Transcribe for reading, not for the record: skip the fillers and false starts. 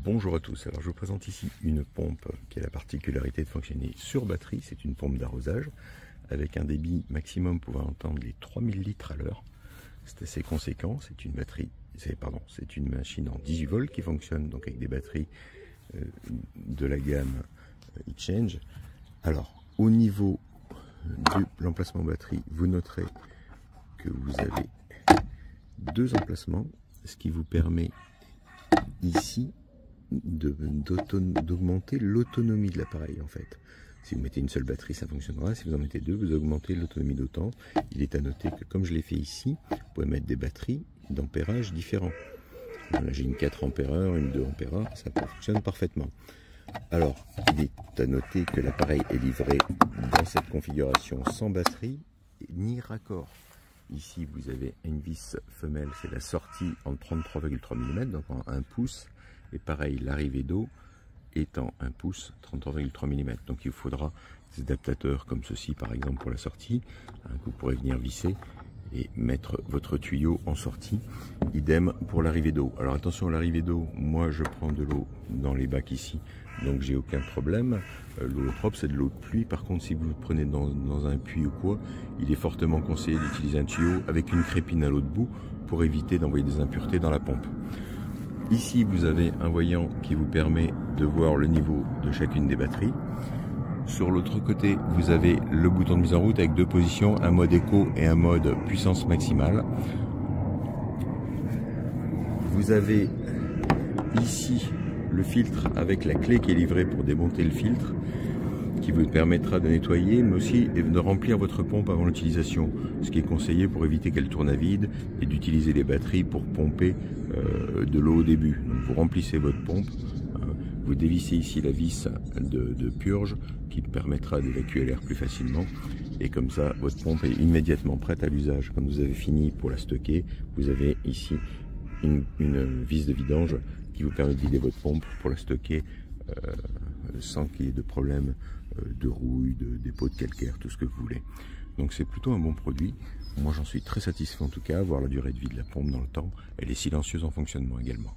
Bonjour à tous, alors je vous présente ici une pompe qui a la particularité de fonctionner sur batterie. C'est une pompe d'arrosage avec un débit maximum pouvant atteindre les 3000 litres à l'heure. C'est assez conséquent, c'est une batterie, c'est une machine en 18 volts qui fonctionne donc avec des batteries de la gamme eChange. Alors au niveau de l'emplacement batterie, vous noterez que vous avez deux emplacements, ce qui vous permet ici d'augmenter l'autonomie de l'appareil en fait. Si vous mettez une seule batterie, ça fonctionnera. Si vous en mettez deux, vous augmentez l'autonomie d'autant. Il est à noter que comme je l'ai fait ici, vous pouvez mettre des batteries d'ampérage différents. Là j'ai une 4 ampères, une 2 ampères, ça fonctionne parfaitement. Alors, il est à noter que l'appareil est livré dans cette configuration sans batterie ni raccord. Ici, vous avez une vis femelle, c'est la sortie en 33,3 mm, donc en 1 pouce. Et pareil, l'arrivée d'eau étant 1 pouce, 33,3 mm. Donc il vous faudra des adaptateurs comme ceci, par exemple, pour la sortie, que vous pourrez venir visser et mettre votre tuyau en sortie. Idem pour l'arrivée d'eau. Alors attention à l'arrivée d'eau, moi je prends de l'eau dans les bacs ici, donc j'ai aucun problème. L'eau propre, c'est de l'eau de pluie. Par contre, si vous le prenez dans un puits ou quoi, il est fortement conseillé d'utiliser un tuyau avec une crépine à l'eau de bout pour éviter d'envoyer des impuretés dans la pompe. Ici, vous avez un voyant qui vous permet de voir le niveau de chacune des batteries. Sur l'autre côté, vous avez le bouton de mise en route avec deux positions, un mode éco et un mode puissance maximale. Vous avez ici le filtre avec la clé qui est livrée pour démonter le filtre, qui vous permettra de nettoyer, mais aussi de remplir votre pompe avant l'utilisation, ce qui est conseillé pour éviter qu'elle tourne à vide et d'utiliser les batteries pour pomper de l'eau au début. Donc vous remplissez votre pompe, vous dévissez ici la vis de purge qui permettra d'évacuer l'air plus facilement, et comme ça votre pompe est immédiatement prête à l'usage. Quand vous avez fini pour la stocker, vous avez ici une vis de vidange qui vous permet de vider votre pompe pour la stocker sans qu'il y ait de problème de rouille, de dépôt de calcaire, tout ce que vous voulez. Donc c'est plutôt un bon produit. Moi j'en suis très satisfait en tout cas, voir la durée de vie de la pompe dans le temps. Elle est silencieuse en fonctionnement également.